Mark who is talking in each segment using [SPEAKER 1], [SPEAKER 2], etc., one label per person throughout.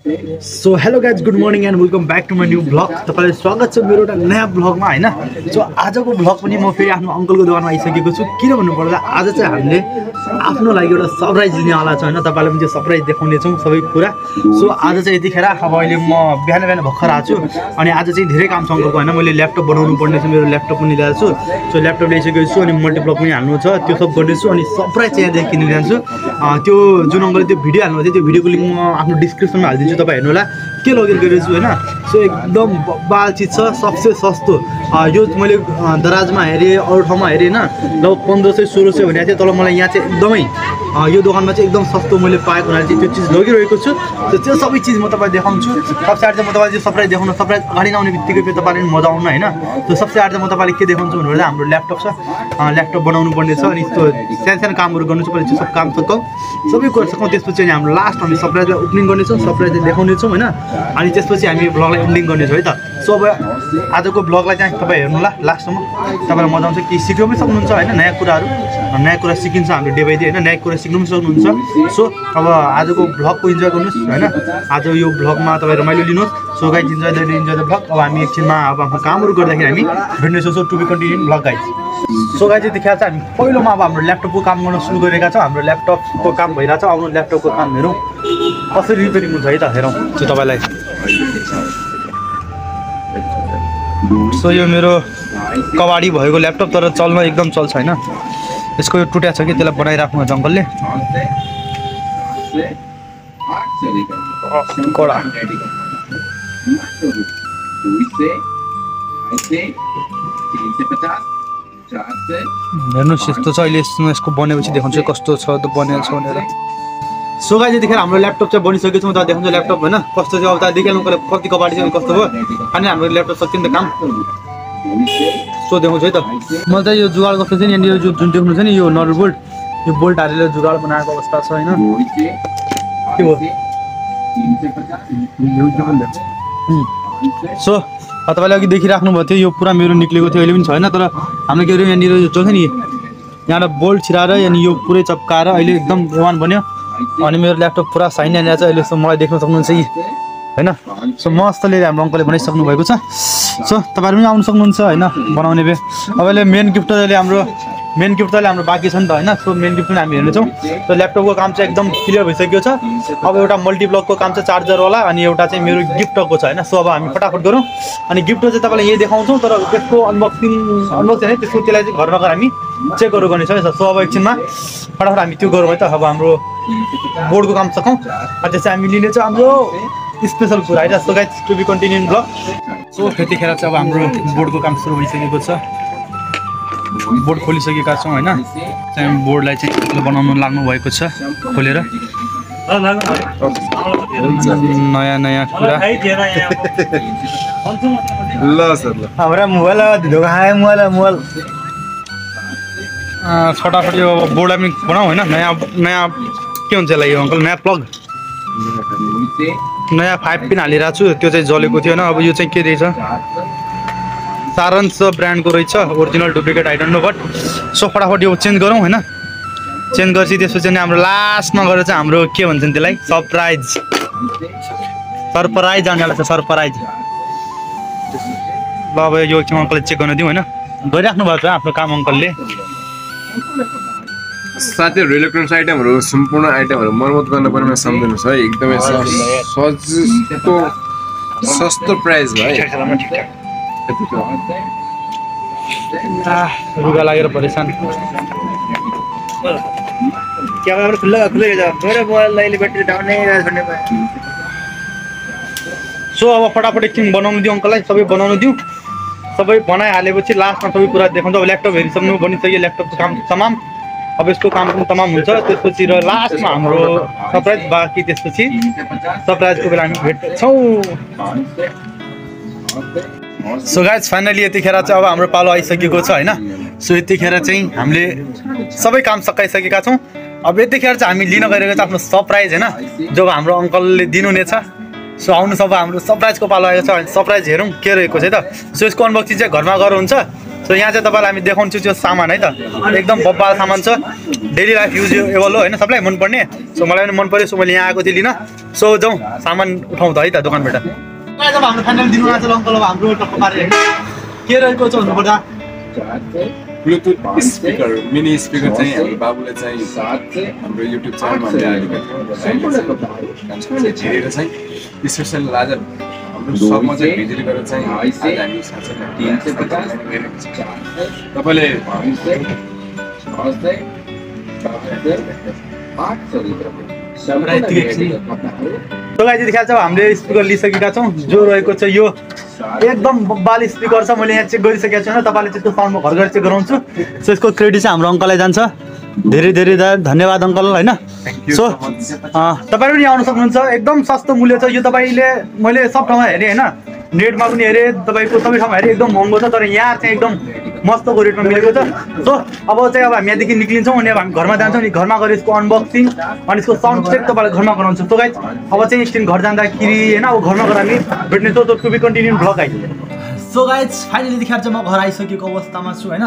[SPEAKER 1] So hello guys good morning and welcome back to my new blog. तपाईँलाई स्वागत छ मेरो एउटा नयाँ ब्लगमा होइन। सो आजको ब्लग पनि म फेरि आफ्नो अङ्कलको दोकानमा आइसकेको छु। किन भन्नुपर्दा आज चाहिँ हामीले आफ्नो लागि एउटा सरप्राइज लिनेवाला छ होइन। तपाईँलाई पनि त्यो सरप्राइज देखाउनेछौँ सबै कुरा। सो आज चाहिँ यतिखेर अब अहिले म बिहान बिहान भर्खर आएको छु अनि आज चाहिँ धेरै काम छ अङ्कलको होइन। मैले ल्यापटप बनाउनु पर्ने छ, मेरो ल्यापटप पनि ल्याएको छु। सो ल्यापटप ल्याइसकेको छु अनि मल्टिप्लग पनि हाल्नु छ, त्यो सब गर्दैछु अनि सरप्राइज चाहिँ यहाँदेखि किन्नु जान्छु। त्यो जुन अङ्कलले त्यो भिडियो हाल्नु थियो त्यो भिडियोको लिङ्क म आफ्नो डिस्क्रिप्सनमा हालिदिन्छु, तपाईँ हेर्नु होला के लगेर गरेको छु होइन। सो एकदम बाल चिज छ, सबसे सस्तो। यो मैले दराजमा हेरेँ, अरू ठाउँमा हेरेँ होइन, लगभग 1500-1600 भनेको थियो। तर मलाई यहाँ चाहिँ एकदमै यो दोकानमा चाहिँ एकदम सस्तो मैले पाएको हुनाले चाहिँ त्यो चिज लगिरहेको छु। त्यो सबै चिज म तपाईँलाई देखाउँछु। सबसे आएर चाहिँ म तपाईँलाई सरप्राइज देखाउनु, सरप्राइज अगाडि नआउने बित्तिकै फेरि तपाईँले पनि मजा आउनु होइन। त्यो सबसे आएर चाहिँ म तपाईँलाई के देखाउँछु भन्नु हाम्रो ल्यापटप छ, ल्यापटप बनाउनु पर्ने छ अनि यस्तो सानो सानो कामहरू गर्नु छ। पहिला त्यो सब काम सकौँ, सबै कुरा सकौँ। त्यसपछि अनि हाम्रो लास्ट हामी सरप्राइजलाई ओपनिङ गर्नेछौँ, सरप्राइजलाई देखाउनेछौँ होइन। अनि त्यसपछि हामी ब्लगलाई एन्डिङ गर्नेछौँ है त। सो अब आजको ब्लगलाई चाहिँ तपाईँ हेर्नु होला लास्टसम्म, तपाईँलाई मजा आउँछ। कि सिक्नु पनि सक्नुहुन्छ होइन, नयाँ कुराहरू, नयाँ कुरा सिकिन्छ हामीले डे बाई डे होइन, नयाँ कुरा सिक्नु पनि सक्नुहुन्छ। सो अब आजको ब्लगको इन्जोय गर्नुहोस् होइन। आज यो ब्लगमा तपाईँ रमाइलो लिनुहोस्। So guys enjoy the blog. अब हामी एकछिनमा अब आफ्नो कामहरू गर्दाखेरि हामी भेट्नेछौँ। So to be continue blog guys. So guys यतिखेर चाहिँ हामी पहिलोमा अब हाम्रो ल्यापटपको काम गर्न सुरु गरेका छौँ। हाम्रो ल्यापटपको काम भइरहेको छ। आउनु ल्यापटपको काम हेरौँ कसरी रिपेयरिङ हुन्छ है त, हेरौँ त्यो तपाईँलाई। सो यो मेरो कबाडी भएको ल्यापटप, तर चल्न एकदम चल्छ होइन। यसको यो टुट्या छ कि त्यसलाई बनाइराख्नु हुन्छ अङ्कलले। कडा हेर्नुहोस् यस्तो छ। अहिले यसको बनेपछि देखाउँछु कस्तो छ त बनेको छ भनेर। सो गाइज यतिखेर हाम्रो ल्यापटप चाहिँ बनिसकेको छ। म त देखाउँछु ल्यापटप होइन कस्तो थियो। अब त देखिहाल्नु कति कबाडी चाहिँ कस्तो भयो अनि हाम्रो ल्यापटप सक्यो नि त काम। सो देखाउँछु है त। मैले त यो जुगाड कस्तो चाहिँ यहाँनिर जुन देख्नु छ नि, यो नट बोल्ट, यो बोल्ट हालेर जुगाड बनाएको अवस्था छ होइन। के हो सो तपाईँले अघि देखिराख्नु भएको थियो, यो पुरा मेरो निक्लेको थियो, अहिले पनि छ होइन। तर हामीले के अरे यहाँनिर यो चल्छ नि, यहाँबाट बोल्ट छिराएर अनि यो पुरै चप्काएर अहिले एकदम वान बन्यो। अनि मेरो ल्यापटप पुरा साइन आइरहेको छ अहिले। सो मलाई देख्न सक्नुहुन्छ कि होइन। सो मस्तले हाम्रो अङ्कलले बनाइसक्नु भएको छ। सो तपाईँहरू पनि आउनु सक्नुहुन्छ होइन बनाउने भए। अब अहिले मेन गिफ्ट हाम्रो बाँकी छ नि त होइन। सो मेन गिफ्ट पनि हामी हेर्नेछौँ। सो ल्यापटपको काम चाहिँ एकदम क्लियर भइसकेको छ। अब एउटा मल्टिप्लगको काम चाहिँ चार्जरवाला अनि एउटा चाहिँ मेरो गिफ्टको छ होइन। सो अब हामी फटाफट गरौँ अनि गिफ्ट चाहिँ तपाईँलाई यही देखाउँछौँ। तर त्यसको अनबक्सिङ होइन, त्यसको त्यसलाई चाहिँ घरमा गएर हामी चेकहरू गर्नेछौँ है। सो अब एकछिनमा फटाफट हामी त्यो गरौँ है त। अब हाम्रो बोर्डको काम सकौँ अनि त्यसै हामी लिनेछौँ हाम्रो स्पेसल कुरा है। So guys to be continue blog. So त्यतिखेर चाहिँ अब हाम्रो बोर्डको काम सुरु भइसकेको छ। बोर्ड खोलिसकेका छौँ होइन। चाहिँ बोर्डलाई चाहिँ बनाउनु लाग्नु भएको छ खोलेर। नयाँ नयाँ कुरा ल सर ल हाम्रो मोबाइल मोबाइल फटाफट यो बोर्डलाई पनि बनाऊ होइन। नयाँ के हुन्छ यसलाई यो अङ्कल, नयाँ प्लग, नयाँ 5 पिन हालिरहेको छु। त्यो चाहिँ जलेको थियो होइन। अब यो चाहिँ के रहेछ, सारन्स ब्रान्डको रहेछ, original duplicate I don't know but. So फटाफट यो चेन्ज गरौँ होइन। चेन्ज गरेपछि त्यसपछि नि हाम्रो लास्टमा गएर चाहिँ हाम्रो के भन्छन् त्यसलाई, सरप्राइज आउनेवाला छ, सरप्राइज। ल अब यो चाहिँ अङ्कलले चेक गर्न दिउँ होइन। गरिराख्नु भएको छ आफ्नो काम अङ्कलले।
[SPEAKER 2] साथीहरू इलेक्ट्रोनिक्स आइटमहरू सम्पूर्ण आइटमहरू मर्मत गर्नुपर्ने सम्झिनुहोस् है। एकदमै सस्तो प्राइस भयो।
[SPEAKER 1] रुगा लागेर परेशान। सो अब फटाफट एकछिन बनाउनु दिउँ अङ्कललाई, सबै बनाउनु दिउँ। सबै बनाइहालेपछि लास्टमा सबै कुरा देखाउँछ। अब ल्यापटप हेरिसक्नु बनिसक्यो, ल्यापटपको काम तमाम। अब यसको काम पनि तमाम हुन्छ। त्यसपछि र लास्टमा हाम्रो सरप्राइज बाँकी। त्यसपछि सरप्राइजको बेला हामी भेट्छौँ। सो गाइज फाइनली यतिखेर चाहिँ अब हाम्रो पालो आइसकेको छ होइन। सो यतिखेर चाहिँ हामीले सबै काम सकाइसकेका छौँ। अब यतिखेर चाहिँ हामी लिन गइरहेको छ आफ्नो सरप्राइज होइन, जो हाम्रो अङ्कलले दिनुहुनेछ। सो आउनुहोस् अब हाम्रो सरप्राइजको पालो आएको छ। सरप्राइज हेरौँ के रहेको छ है त। सो यसको अनबक्सिङ चाहिँ घरमा गएर हुन्छ। सो यहाँ चाहिँ तपाईँलाई हामी देखाउँछु त्यो सामान है त एकदम बब्बाल सामान छ डेली लाइफ युजेबल हो होइन सबलाई मनपर्ने सो मलाई पनि मन पर्यो सो मैले यहाँ आएको थिएँ लिन सो जाउँ सामान उठाउँ त है त दोकानबाट जब हाम्रो फाइनल दिनु आएको छ अङ्कल अब हाम्रो टक्क पारेर के रहेको छ भन्नुपर्दा
[SPEAKER 2] ब्लुटुथ स्पिकर मिनी स्पिकर चाहिँ हाम्रो बाबुले चाहिँ हाम्रो युट्युब च्यानलमा हेरेर चाहिँ स्पेसल आज हाम्रो सबमा चाहिँ भिजिट गरेर चाहिँ आज हामी तपाईँले
[SPEAKER 1] देखिहाल्छ हामीले स्पिकर लिइसकेका छौँ जो रहेको छ यो एकदम बब्बाल स्पिकर छ मैले यहाँ चेक गरिसकेको छु तपाईँले चाहिँ त्यो साउन्डमा घर गएर चेक गराउँछु सो यसको क्रेडिट चाहिँ हाम्रो अङ्कललाई जान्छ धेरै धेरै धन्यवाद अङ्कल होइन सो तपाईँ पनि आउन सक्नुहुन्छ एकदम सस्तो मूल्य छ यो तपाईँले मैले सब ठाउँमा हेरेँ होइन नेटमा पनि हेरेँ तपाईँको सबै ठाउँमा हेरेँ एकदम महँगो छ तर यहाँ चाहिँ एकदम मस्तको रेटमा मिलेको छ सो अब चाहिँ अब हामी यहाँदेखि निक्लिन्छौँ अनि अब हामी घरमा जान्छौँ अनि घरमा गएर यसको अनबक्सिङ अनि यसको साउन्ड चेक तपाईँलाई घरमा गराउँछौँ सो गाइस अब चाहिँ एकछिन घर जाँदाखेरि होइन अब घरमा गएर हामी भेट्नेछौँ so to be continue vlog guys so guys finally देखिहाल्छ म घर आइसकेको अवस्थामा छु होइन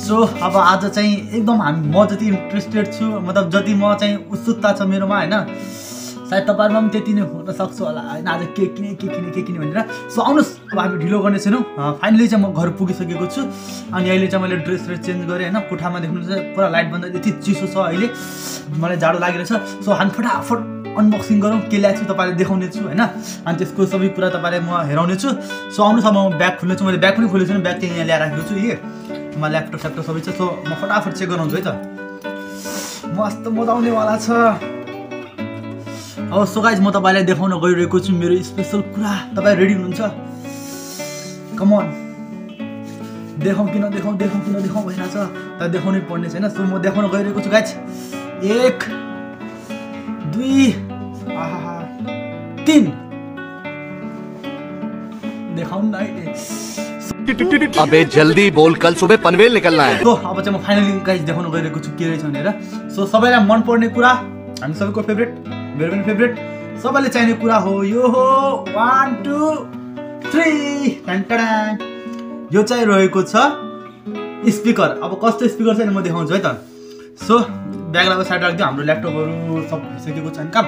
[SPEAKER 1] सो अब आज चाहिँ एकदम म जति इन्ट्रेस्टेड छु मतलब जति म चाहिँ उत्सुकता छ मेरोमा होइन सायद तपाईँहरूमा पनि त्यति नै हुन सक्छ होला होइन आज के किने भनेर सो आउनुहोस् अब हामी ढिलो गर्ने छैनौँ फाइनली चाहिँ म घर पुगिसकेको छु अनि अहिले चाहिँ मैले ड्रेस चेन्ज गरेँ होइन कोठामा देख्नुहुन्छ पुरा लाइट बन्द यति चिसो छ अहिले मलाई जाडो लागिरहेछ सो हामी फटाफट अनबक्सिङ गरौँ के ल्याएको छु तपाईँलाई देखाउने छु होइन अनि त्यसको सबै कुरा तपाईँलाई म हेराउने छु सो आउनुहोस् अब म ब्याग खोल्ने छु मैले ब्याग पनि खोलेको छु ब्याग चाहिँ यहाँ ल्याएर राखेको छु म ल्यापटप सबै छ सो म फटाफट चेक गराउँछु है त मस्त मजा आउनेवाला छ अब सो गाइज म तपाईँलाई देखाउन गइरहेको छु मेरो स्पेसल कुरा तपाईँ रेडी हुनुहुन्छ कमन देखाउँ कि नदेखाउँ भइरहेछ तर देखाउनै पर्ने छैन सो म देखाउन गइरहेको छु गाइज 1 2 3 देखाउँ न
[SPEAKER 3] अबे जल्दी बोल कल सुबह पनवेल निकलना है
[SPEAKER 1] तो अब चाहिँ म फाइनली गाइज देखाउन गइरहेको छु के रहेछ भनेर सो सबैलाई मन पर्ने कुरा हामी सबैको फेभरेट मेरो पनि फेभरेट सबैले चाहिने कुरा हो यो हो 1 2 3 यो चाहिँ रहेको छ स्पिकर अब कस्तो स्पिकर छ नि म देखाउँछु है त सो ब्यागलाई साइड राखिदियो हाम्रो ल्यापटपहरू सब भइसकेको छ नि काम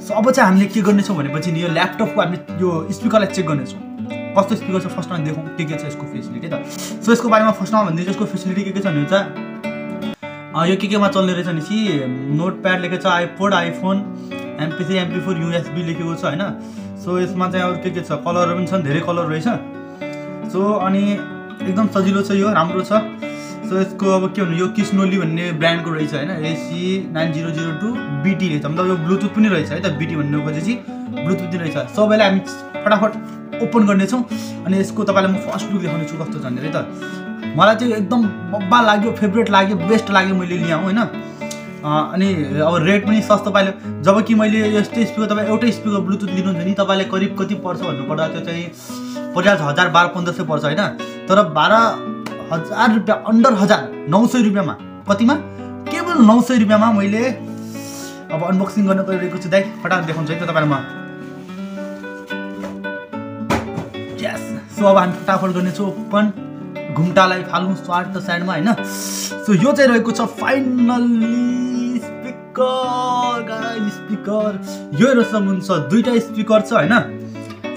[SPEAKER 1] सो अब चाहिँ हामीले के गर्नेछौँ भनेपछि नि यो ल्यापटपको हामी यो स्पिकरलाई चेक गर्नेछौँ कस्तो स्पिकर छ फर्स्टमा देखाउँ के छ यसको फेसिलिटी त सो यसको बारेमा फर्स्टमा भनिदिन्छु यसको फेसिलिटी के छ भने चाहिँ यो केमा चल्ने रहेछ भनेपछि नोटप्याड लेखेको छ iPod iPhone MP3 MP4 USB लेखेको छ होइन सो यसमा चाहिँ अरू के छ कलरहरू पनि छन् धेरै कलर रहेछ सो अनि एकदम सजिलो छ यो राम्रो छ सो यसको अब के भन्नु यो किस्नोली भन्ने ब्रान्डको रहेछ होइन AC9002 BT रहेछ मतलब यो ब्लुटुथ पनि रहेछ है त BT भन्नु खोजेपछि ब्लुटुथ पनि रहेछ सबैलाई हामी फटाफट ओपन गर्नेछौँ अनि यसको तपाईँलाई म फर्स्ट लुक देखाउने छु कस्तो छ भनेर है त मलाई चाहिँ एकदम बब्बा लाग्यो फेभरेट लाग्यो बेस्ट लाग्यो मैले ल्याउँ होइन अनि अब रेट पनि सस्तो पाइयो जब कि मैले यस्तै स्पिकर तपाईँ एउटै स्पिकर ब्लुटुथ लिनुहुन्छ नि तपाईँलाई करिब कति पर्छ भन्नुपर्दा त्यो चाहिँ 50,000 1200-1500 पर्छ होइन तर 12,000 रुपियाँ अन्डर 900 रुपियाँमा कतिमा केवल 900 रुपियाँमा मैले अब अनबक्सिङ गर्न गइरहेको छु दाइ फटाफट देखाउँछु है त तपाईँलाई म यस सो अब हामी फटाफट गर्नेछु ओपन घुम्टालाई फालौँ स्वार्ट साइडमा होइन सो यो चाहिँ रहेको छ फाइनल्ली स्पिकर यो हेर्नु सक्नुहुन्छ दुईटा स्पिकर छ होइन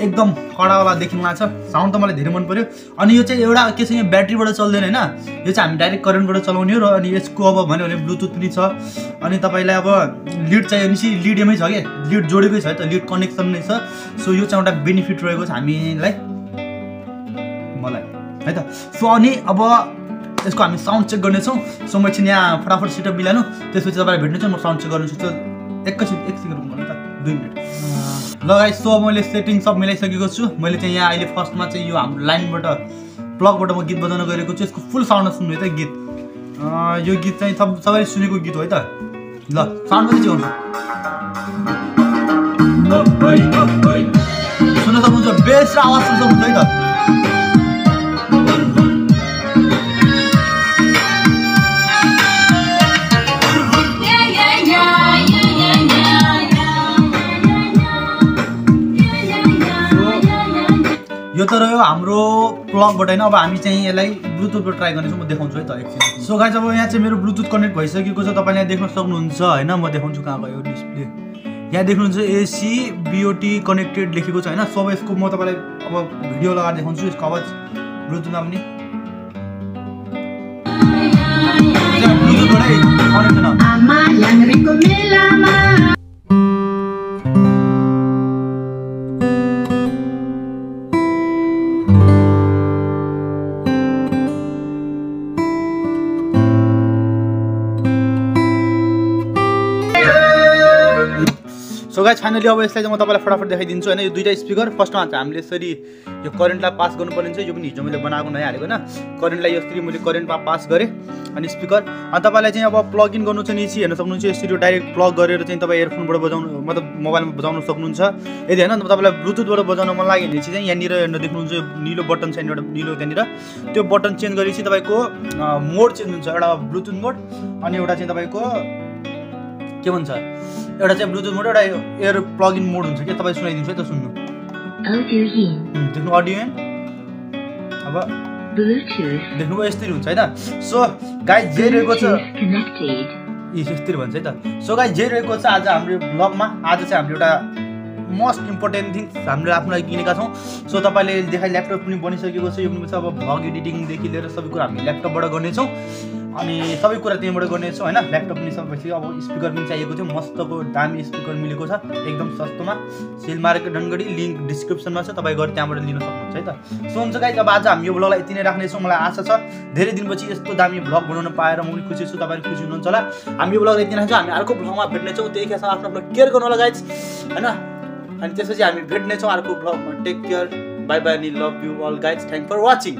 [SPEAKER 1] एकदम कडावाला देखिनु लाग्छ साउन्ड त मलाई धेरै मन पर्यो अनि यो चाहिँ एउटा के छ यहाँ ब्याट्रीबाट चल्दैन होइन यो चाहिँ हामी डाइरेक्ट करेन्टबाट चलाउने हो र अनि यसको अब भन्यो भने ब्लुटुथ पनि छ अनि तपाईँलाई अब लिड चाहियो भने लिडमै छ क्या लिड जोडेकै छ है त लिड कनेक्सन नै छ सो यो चाहिँ एउटा बेनिफिट रहेको छ हामीलाई मलाई है त सो अनि अब यसको हामी साउन्ड चेक गर्नेछौँ सो म चाहिँ यहाँ फटाफट सेटअप मिलाउनु त्यसपछि तपाईँलाई भेट्नेछु म साउन्ड चेक गर्नेछु त एक सेकेन्ड गर्नु त 2 मिनट ल गाइस सो मैले सेटिङ सब मिलाइसकेको छु मैले चाहिँ यहाँ अहिले फर्स्टमा चाहिँ यो हाम्रो लाइनबाट प्लगबाट म गीत बजाउन गइरहेको छु यसको फुल साउन्ड सुन्नु है त गीत यो गीत चाहिँ सबैले सुनेको गीत हो है त ल साउन्ड पनि चाहिँ सुन्न सक्नुहुन्छ बेस र आवाज सुन्न सक्नुहुन्छ है त यो यो तर यो हाम्रो प्लगबाट हैन अब हामी चाहिँ यसलाई ब्लुटुथबाट ट्राई गर्नेछौँ म देखाउँछु है त एकछिन सो गाइस अब यहाँ चाहिँ मेरो ब्लुटुथ कनेक्ट भइसकेको छ तपाईले यहाँ देख्न सक्नुहुन्छ हैन म देखाउँछु कहाँ गयो डिस्प्ले यहाँ देख्नुहुन्छ एसी बीओटी कनेक्टेड लेखेको छ हैन सब यसको म तपाईलाई अब भिडियो लगाएर देखाउँछु यसको आवाज ब्लुटुथमा पनि ब्लुटुथबाटै कनेक्ट छैन
[SPEAKER 4] Ama yang rico me lama.
[SPEAKER 1] So guys finally अब यसलाई चाहिँ म तपाईलाई फटाफट देखाइदिन्छु हैन यो दुईटा स्पिकर फर्स्टमा चाहिँ हामीले यसरी यो करेन्टलाई पास गर्नुपर्ने हुन्छ यो पनि हिजो मैले बनाएको नै हालेको हैन करेन्टलाई यसरी मैले करेन्टमा पास गरेँ अनि स्पिकर अनि तपाईलाई चाहिँ अब प्लग इन गर्नु छ नि हेर्न सक्नुहुन्छ यसरी डाइरेक्ट प्लग गरेर चाहिँ तपाईँ इयरफोनबाट बजाउनु मतलब मोबाइलमा बजाउन सक्नुहुन्छ यदि हैन तपाईलाई ब्लुटुथबाट बजाउन मन लाग्यो भने चाहिँ यहाँनिर हेर्न देख्नुहुन्छ निलो बटन छ एउटा निलो त्यहाँनिर त्यो बटन चेन्ज गरेपछि तपाईको मोड चेन्ज हुन्छ एउटा ब्लुटुथ मोड अनि एउटा चाहिँ तपाईको के भन्छ एउटा चाहिँ ब्लुटुथ मोड एउटा एयर प्लग इन मोड हुन्छ के तपाईँ सुनाइदिन्छु है त सुन्नु
[SPEAKER 4] Audio in.
[SPEAKER 1] देख्नु अडियो इन अब
[SPEAKER 4] Bluetooth.
[SPEAKER 1] देख्नुभयो यस्तरी हुन्छ है त सो गाइस जे रहेको छ
[SPEAKER 4] Bluetooth connected.
[SPEAKER 1] यस्तरी भन्छ है त सो गाइस जे रहेको छ आज हाम्रो ब्लगमा आज चाहिँ हाम्रो एउटा मोस्ट इम्पोर्टेन्ट थिङ्स हामीले आफ्नो लागि किनेका छौँ सो तपाईँले देखाइ ल्यापटप पनि बनिसकेको छ यो पनि छ अब भ्लग एडिटिङदेखि लिएर सबै कुरा हामी ल्यापटपबाट गर्नेछौँ अनि सबै कुरा त्यहीँबाट गर्नेछौँ होइन ल्यापटप पनि सबै अब स्पिकर पनि चाहिएको थियो मस्तको दामी स्पिकर मिलेको छ एकदम सस्तोमा सेल मार्केट डनगढी लिङ्क डिस्क्रिप्सनमा छ तपाईँ गएर त्यहाँबाट लिन सक्नुहुन्छ है त सो हुन्छ गाइस अब आज हामी यो भ्लगलाई यति नै राख्नेछौँ मलाई आशा छ धेरै दिनपछि यस्तो दामी भ्लग बनाउन पाएर म पनि खुसी छु तपाईँहरू खुसी हुनुहुन्छ होला हामी यो भ्लगलाई यति नै राख्छौँ हामी अर्को भ्लगमा भेट्नेछौँ त्यही खेर आफ्नो आफ्नो केयर गर्नु होला गाइस होइन अनि त्यसपछि हामी भेट्नेछौँ अर्को भ्लगमा टेक केयर बाई बाई अनि love you all guys thank for watching